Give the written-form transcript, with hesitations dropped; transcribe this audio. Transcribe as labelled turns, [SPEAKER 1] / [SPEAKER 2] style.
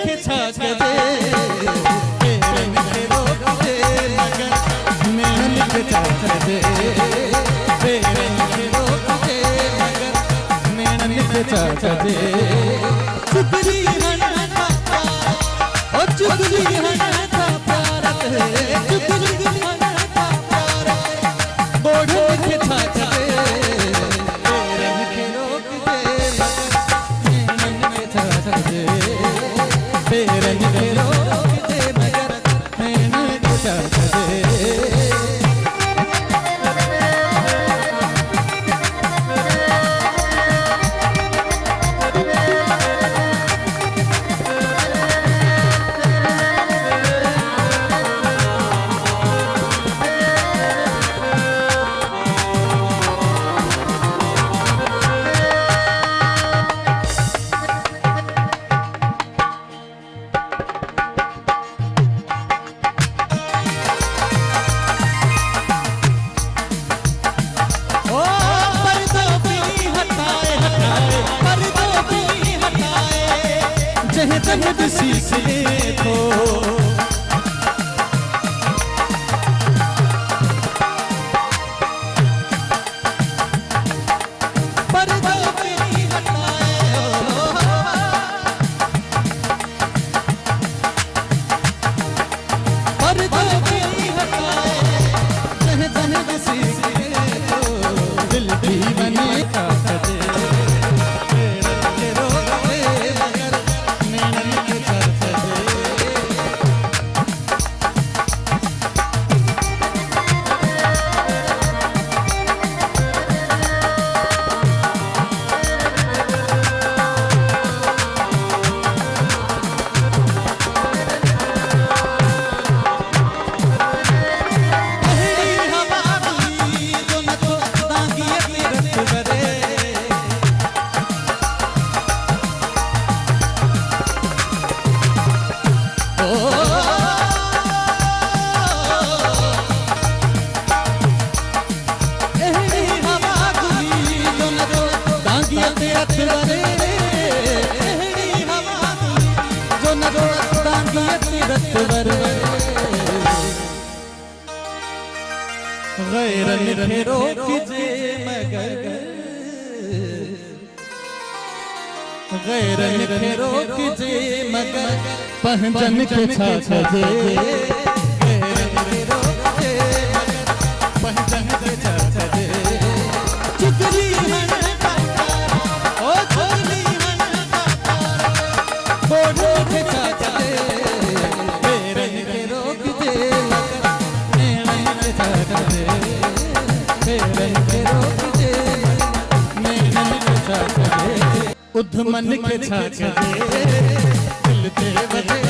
[SPEAKER 1] के छाक दे तेरे के रोक दे मगर नैन के छाक दे तेरे के रोक दे मगर नैन के छाक दे चुगली हना था ओ चुगली हना था प्यार चुगली हना था प्यार बोढ़ के छाक दे तेरे के रोक दे मगर नैन के छाक दे तेरे के रोक दे मगर नैन के छाक दे जहद सीखे तो पर्दो पे हटाए पर्दो पे हटाए जहद सीखे तो दिल दीवाने का दे गैरन के रोकिजे मगर गैरन के रोकिजे मगर पहचान के छाछ दे गैरन के रोकिजे मगर पहचान के छाछ दे चुगली हना ओ चुगली हना बोढ़ के छाछ दे गैरन के रोकिजे मगर नैन के छाछ दे उद्धमन के छाक दे दिल ते बजे